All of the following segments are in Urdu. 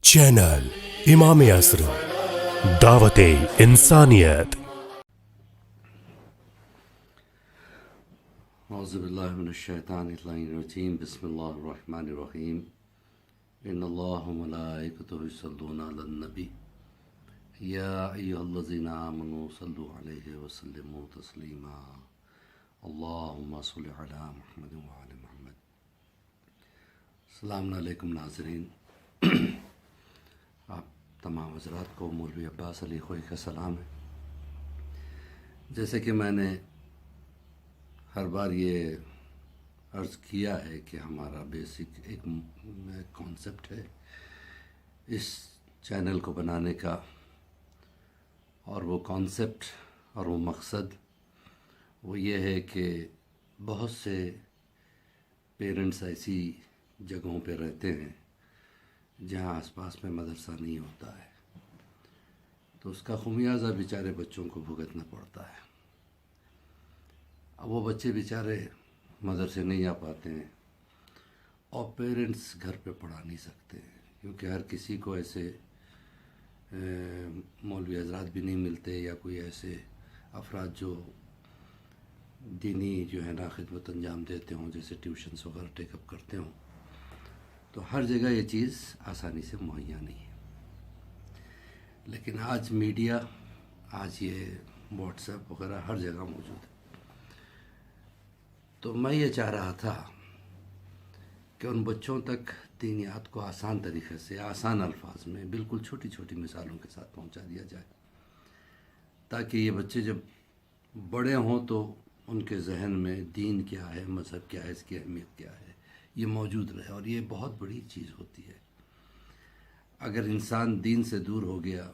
چینل امام عصر دعوت انسانیت۔ اعوذ باللہ من الشیطان الرجیم، بسم اللہ الرحمن الرحیم۔ ان اللہ وملائکتہ یصلون علی النبی یا ایھا الذین آمنوا صلوا علیہ وسلموا تسلیما، اللہم صل علی محمد وعلی محمد۔ السلام علیکم ناظرین، آپ تمام حضرات کو مولوی عباس علی خوئی کا سلام ہے۔ جیسے کہ میں نے ہر بار یہ عرض کیا ہے کہ ہمارا بیسک ایک کانسیپٹ ہے اس چینل کو بنانے کا، اور وہ کانسیپٹ اور وہ مقصد وہ یہ ہے کہ بہت سے پیرنٹس ایسی جگہوں پہ رہتے ہیں جہاں آس پاس میں مدرسہ نہیں ہوتا ہے، تو اس کا خمیازہ بیچارے بچوں کو بھگتنا پڑتا ہے۔ اب وہ بچے بیچارے مدرسے نہیں آ پاتے ہیں اور پیرنٹس گھر پہ پڑھا نہیں سکتے ہیں، کیونکہ ہر کسی کو ایسے مولوی حضرات بھی نہیں ملتے یا کوئی ایسے افراد جو دینی جو ہے نا خدمت انجام دیتے ہوں، جیسے ٹیوشنس وغیرہ ٹیک اپ کرتے ہوں، تو ہر جگہ یہ چیز آسانی سے مہیا نہیں ہے۔ لیکن آج میڈیا، آج یہ واٹس ایپ وغیرہ ہر جگہ موجود ہے، تو میں یہ چاہ رہا تھا کہ ان بچوں تک دینیات کو آسان طریقے سے، آسان الفاظ میں، بالکل چھوٹی چھوٹی مثالوں کے ساتھ پہنچا دیا جائے، تاکہ یہ بچے جب بڑے ہوں تو ان کے ذہن میں دین کیا ہے، مذہب کیا ہے، اس کی اہمیت کیا ہے، یہ موجود رہے۔ اور یہ بہت بڑی چیز ہوتی ہے۔ اگر انسان دین سے دور ہو گیا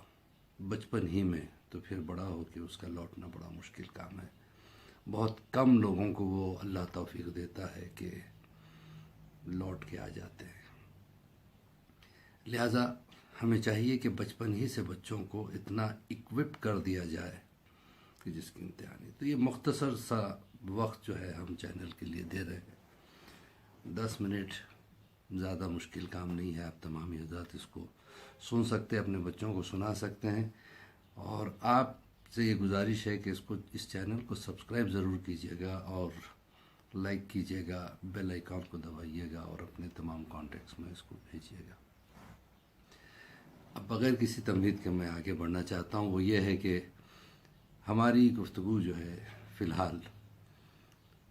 بچپن ہی میں، تو پھر بڑا ہو کے اس کا لوٹنا بڑا مشکل کام ہے۔ بہت کم لوگوں کو وہ اللہ توفیق دیتا ہے کہ لوٹ کے آ جاتے ہیں۔ لہٰذا ہمیں چاہیے کہ بچپن ہی سے بچوں کو اتنا اکوپ کر دیا جائے کہ جس کی امتحانی۔ تو یہ مختصر سا وقت جو ہے ہم چینل کے لیے دے رہے ہیں، 10 منٹ، زیادہ مشکل کام نہیں ہے۔ آپ تمام حضرات اس کو سن سکتے ہیں، اپنے بچوں کو سنا سکتے ہیں، اور آپ سے یہ گزارش ہے کہ اس چینل کو سبسکرائب ضرور کیجیے گا اور لائک کیجیے گا، بیل آئیکن کو دبائیے گا، اور اپنے تمام کانٹیکٹس میں اس کو بھیجیے گا۔ اب بغیر کسی تمہید کے میں آگے بڑھنا چاہتا ہوں، وہ یہ ہے کہ ہماری گفتگو جو ہے فی الحال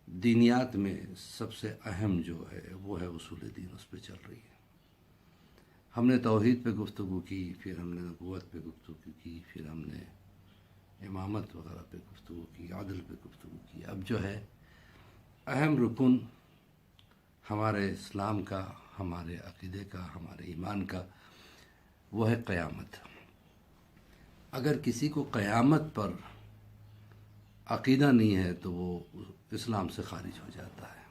دینیات میں سب سے اہم جو ہے وہ ہے اصول دین، اس پہ چل رہی ہے۔ ہم نے توحید پہ گفتگو کی، پھر ہم نے نبوت پہ گفتگو کی، پھر ہم نے امامت وغیرہ پہ گفتگو کی، عدل پہ گفتگو کی۔ اب جو ہے اہم رکن ہمارے اسلام کا، ہمارے عقیدے کا، ہمارے ایمان کا، وہ ہے قیامت۔ اگر کسی کو قیامت پر عقیدہ نہیں ہے تو وہ اسلام سے خارج ہو جاتا ہے۔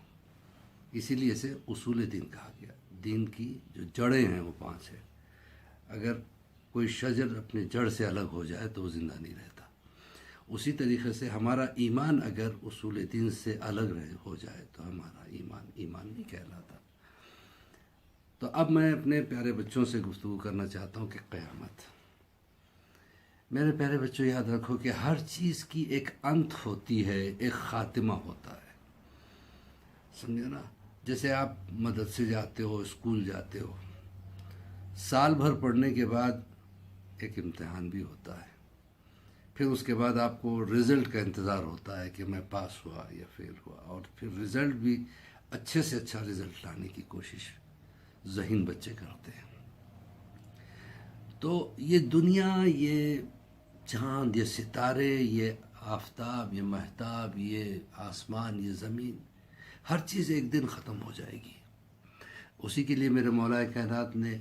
اسی لیے اسے اصول دین کہا گیا۔ دین کی جو جڑیں ہیں وہ 5 ہیں۔ اگر کوئی شجر اپنے جڑ سے الگ ہو جائے تو وہ زندہ نہیں رہتا۔ اسی طریقے سے ہمارا ایمان اگر اصول دین سے الگ ہو جائے تو ہمارا ایمان نہیں کہلاتا۔ تو اب میں اپنے پیارے بچوں سے گفتگو کرنا چاہتا ہوں کہ قیامت۔ میرے پیارے بچوں، یاد رکھو کہ ہر چیز کی ایک انت ہوتی ہے، ایک خاتمہ ہوتا ہے، سمجھے نا؟ جیسے آپ مدرسے جاتے ہو، اسکول جاتے ہو، سال بھر پڑھنے کے بعد ایک امتحان بھی ہوتا ہے، پھر اس کے بعد آپ کو رزلٹ کا انتظار ہوتا ہے کہ میں پاس ہوا یا فیل ہوا، اور پھر رزلٹ بھی اچھے سے اچھا رزلٹ لانے کی کوشش ذہین بچے کرتے ہیں۔ تو یہ دنیا، یہ چاند، یہ ستارے، یہ آفتاب، یہ مہتاب، یہ آسمان، یہ زمین، ہر چیز ایک دن ختم ہو جائے گی۔ اسی کے لیے میرے مولا کائنات نے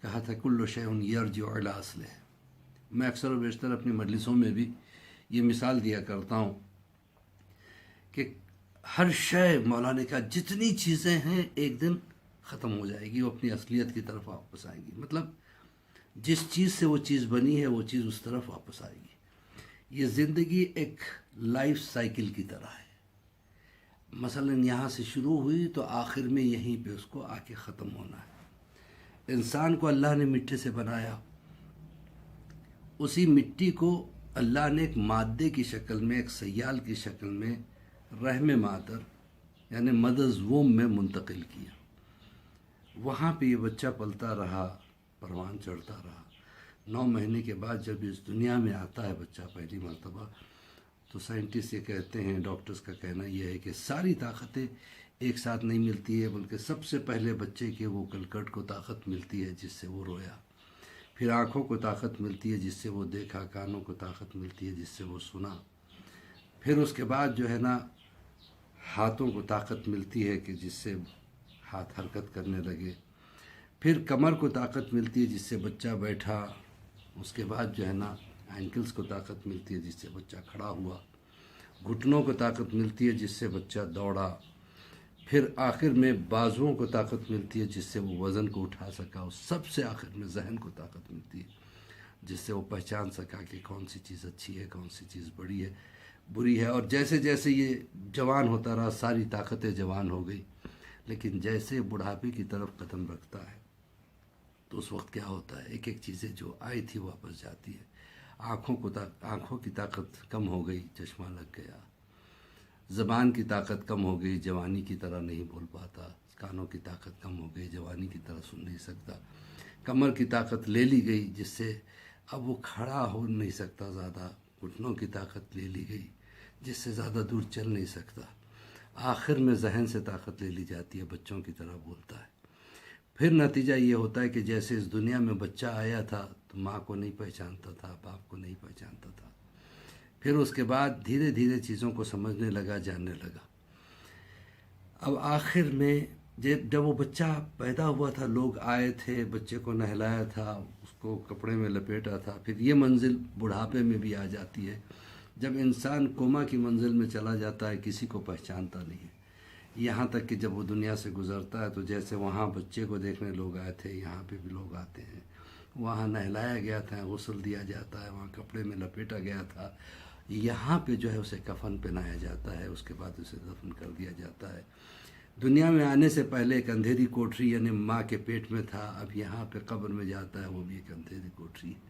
کہا تھا کل شیء یرجع الی اصلہ۔ میں اکثر و بیشتر اپنی مجلسوں میں بھی یہ مثال دیا کرتا ہوں کہ ہر شے، مولا نے کہا جتنی چیزیں ہیں ایک دن ختم ہو جائے گی، وہ اپنی اصلیت کی طرف واپس آئیں گی۔ مطلب جس چیز سے وہ چیز بنی ہے وہ چیز اس طرف واپس آئے گی۔ یہ زندگی ایک لائف سائیکل کی طرح ہے۔ مثلاً یہاں سے شروع ہوئی تو آخر میں یہیں پہ اس کو آ کے ختم ہونا ہے۔ انسان کو اللہ نے مٹی سے بنایا، اسی مٹی کو اللہ نے ایک مادے کی شکل میں، ایک سیال کی شکل میں رحم مادر یعنی مدرز ووم میں منتقل کیا۔ وہاں پہ یہ بچہ پلتا رہا، پروان چڑھتا رہا۔ 9 مہینے کے بعد جب اس دنیا میں آتا ہے بچہ پہلی مرتبہ، تو سائنٹسٹ یہ کہتے ہیں، ڈاکٹرز کا کہنا یہ ہے کہ ساری طاقتیں ایک ساتھ نہیں ملتی ہے، بلکہ سب سے پہلے بچے کے وہ کلکٹ کو طاقت ملتی ہے جس سے وہ رویا، پھر آنکھوں کو طاقت ملتی ہے جس سے وہ دیکھا، کانوں کو طاقت ملتی ہے جس سے وہ سنا، پھر اس کے بعد جو ہے نا ہاتھوں کو طاقت ملتی ہے کہ جس سے ہاتھ حرکت کرنے لگے، پھر کمر کو طاقت ملتی ہے جس سے بچہ بیٹھا، اس کے بعد جو ہے نا اینکلز کو طاقت ملتی ہے جس سے بچہ کھڑا ہوا، گھٹنوں کو طاقت ملتی ہے جس سے بچہ دوڑا، پھر آخر میں بازوؤں کو طاقت ملتی ہے جس سے وہ وزن کو اٹھا سکا، اور سب سے آخر میں ذہن کو طاقت ملتی ہے جس سے وہ پہچان سکا کہ کون سی چیز اچھی ہے، کون سی چیز بڑی ہے، بری ہے۔ اور جیسے جیسے یہ جوان ہوتا رہا ساری طاقتیں جوان ہو گئی، لیکن جیسے بڑھاپے کی طرف قدم رکھتا ہے تو اس وقت کیا ہوتا ہے، ایک ایک چیزیں جو آئی تھی واپس جاتی ہے۔ آنکھوں کی طاقت کم ہو گئی، چشمہ لگ گیا، زبان کی طاقت کم ہو گئی، جوانی کی طرح نہیں بول پاتا، کانوں کی طاقت کم ہو گئی، جوانی کی طرح سن نہیں سکتا، کمر کی طاقت لے لی گئی جس سے اب وہ کھڑا ہو نہیں سکتا زیادہ، گھٹنوں کی طاقت لے لی گئی جس سے زیادہ دور چل نہیں سکتا، آخر میں ذہن سے طاقت لے لی جاتی ہے، بچوں کی طرح بولتا ہے۔ پھر نتیجہ یہ ہوتا ہے کہ جیسے اس دنیا میں بچہ آیا تھا تو ماں کو نہیں پہچانتا تھا، باپ کو نہیں پہچانتا تھا، پھر اس کے بعد دھیرے دھیرے چیزوں کو سمجھنے لگا، جاننے لگا۔ اب آخر میں جب وہ بچہ پیدا ہوا تھا، لوگ آئے تھے، بچے کو نہلایا تھا، اس کو کپڑے میں لپیٹا تھا، پھر یہ منزل بڑھاپے میں بھی آ جاتی ہے جب انسان کوما کی منزل میں چلا جاتا ہے، کسی کو پہچانتا نہیں ہے، یہاں تک کہ جب وہ دنیا سے گزرتا ہے تو جیسے وہاں بچے کو دیکھنے لوگ آئے تھے، یہاں پہ بھی لوگ آتے ہیں، وہاں نہلایا گیا تھا، غسل دیا جاتا ہے، وہاں کپڑے میں لپیٹا گیا تھا، یہاں پہ جو ہے اسے کفن پہنایا جاتا ہے، اس کے بعد اسے دفن کر دیا جاتا ہے۔ دنیا میں آنے سے پہلے ایک اندھیری کوٹری یعنی ماں کے پیٹ میں تھا، اب یہاں پہ قبر میں جاتا ہے، وہ بھی ایک اندھیری کوٹری ہے،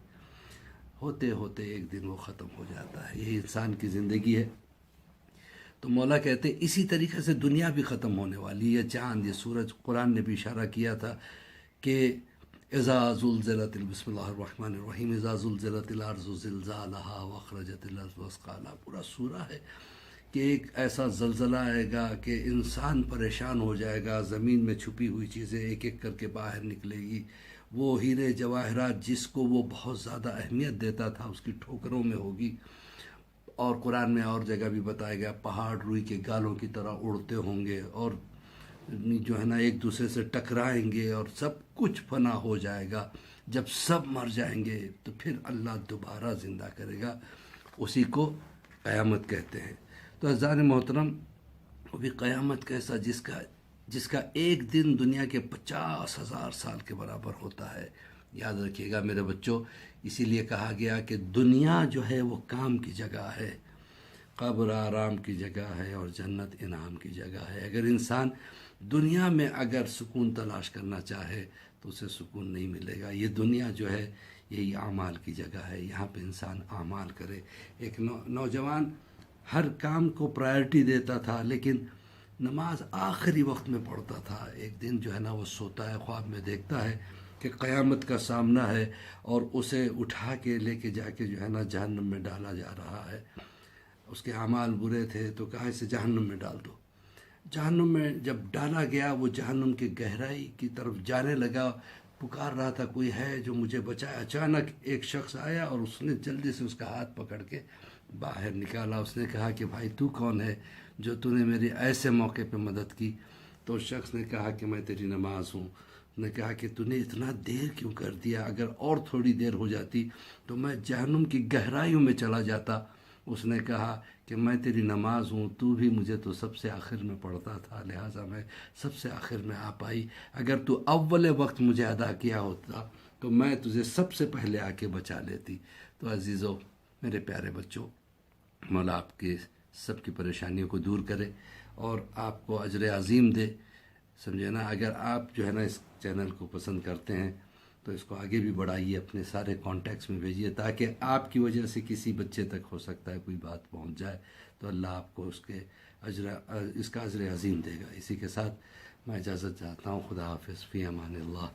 ہوتے ہوتے ایک دن وہ ختم ہو جاتا ہے۔ یہی انسان کی زندگی ہے۔ تو مولا کہتے ہیں اسی طریقے سے دنیا بھی ختم ہونے والی ہے، چاند، یہ سورج، قرآن نے بھی اشارہ کیا تھا کہ اذا زلزلت، بسم اللہ الرحمن الرحیم، اذا زلزلت الارض زلزالها واخرجت الارض اثقالها، پورا سورہ ہے کہ ایک ایسا زلزلہ آئے گا کہ انسان پریشان ہو جائے گا، زمین میں چھپی ہوئی چیزیں ایک ایک کر کے باہر نکلے گی، وہ ہیرے جواہرات جس کو وہ بہت زیادہ اہمیت دیتا تھا اس کی ٹھوکروں میں ہوگی، اور قرآن میں اور جگہ بھی بتایا گیا پہاڑ روئی کے گالوں کی طرح اڑتے ہوں گے اور جو ہے نا ایک دوسرے سے ٹکرائیں گے، اور سب کچھ فنا ہو جائے گا۔ جب سب مر جائیں گے تو پھر اللہ دوبارہ زندہ کرے گا، اسی کو قیامت کہتے ہیں۔ تو عزیزان محترم، وہ بھی قیامت کیسا جس کا ایک دن دنیا کے 50,000 سال کے برابر ہوتا ہے۔ یاد رکھیے گا میرے بچوں، اسی لیے کہا گیا کہ دنیا جو ہے وہ کام کی جگہ ہے، قبر آرام کی جگہ ہے، اور جنت انعام کی جگہ ہے۔ اگر انسان دنیا میں اگر سکون تلاش کرنا چاہے تو اسے سکون نہیں ملے گا۔ یہ دنیا جو ہے یہی اعمال کی جگہ ہے، یہاں پہ انسان اعمال کرے۔ ایک نوجوان ہر کام کو پرائرٹی دیتا تھا، لیکن نماز آخری وقت میں پڑھتا تھا۔ ایک دن جو ہے نا وہ سوتا ہے، خواب میں دیکھتا ہے کہ قیامت کا سامنا ہے، اور اسے اٹھا کے لے کے جا کے جو ہے نا جہنم میں ڈالا جا رہا ہے۔ اس کے اعمال برے تھے تو کہا اسے جہنم میں ڈال دو۔ جہنم میں جب ڈالا گیا، وہ جہنم کی گہرائی کی طرف جانے لگا، پکار رہا تھا کوئی ہے جو مجھے بچائے۔ اچانک ایک شخص آیا اور اس نے جلدی سے اس کا ہاتھ پکڑ کے باہر نکالا۔ اس نے کہا کہ بھائی تو کون ہے جو تو نے میری ایسے موقع پہ مدد کی؟ تو اس شخص نے کہا کہ میں تیری نماز ہوں۔ اس نے کہا کہ تو نے اتنا دیر کیوں کر دیا؟ اگر اور تھوڑی دیر ہو جاتی تو میں جہنم کی گہرائیوں میں چلا جاتا۔ اس نے کہا کہ میں تیری نماز ہوں، تو بھی مجھے تو سب سے آخر میں پڑھتا تھا، لہٰذا میں سب سے آخر میں آ پائی۔ اگر تو اول وقت مجھے ادا کیا ہوتا تو میں تجھے سب سے پہلے آ کے بچا لیتی۔ تو عزیزو، میرے پیارے بچوں، مولا آپ کے سب کی پریشانیوں کو دور کرے اور آپ کو اجر عظیم دے، سمجھے نا۔ اگر آپ جو ہے نا اس چینل کو پسند کرتے ہیں تو اس کو آگے بھی بڑھائیے، اپنے سارے کانٹیکٹس میں بھیجیے، تاکہ آپ کی وجہ سے کسی بچے تک ہو سکتا ہے کوئی بات پہنچ جائے تو اللہ آپ کو اس کا اجر عظیم دے گا۔ اسی کے ساتھ میں اجازت چاہتا ہوں، خدا حافظ، فی امان اللہ۔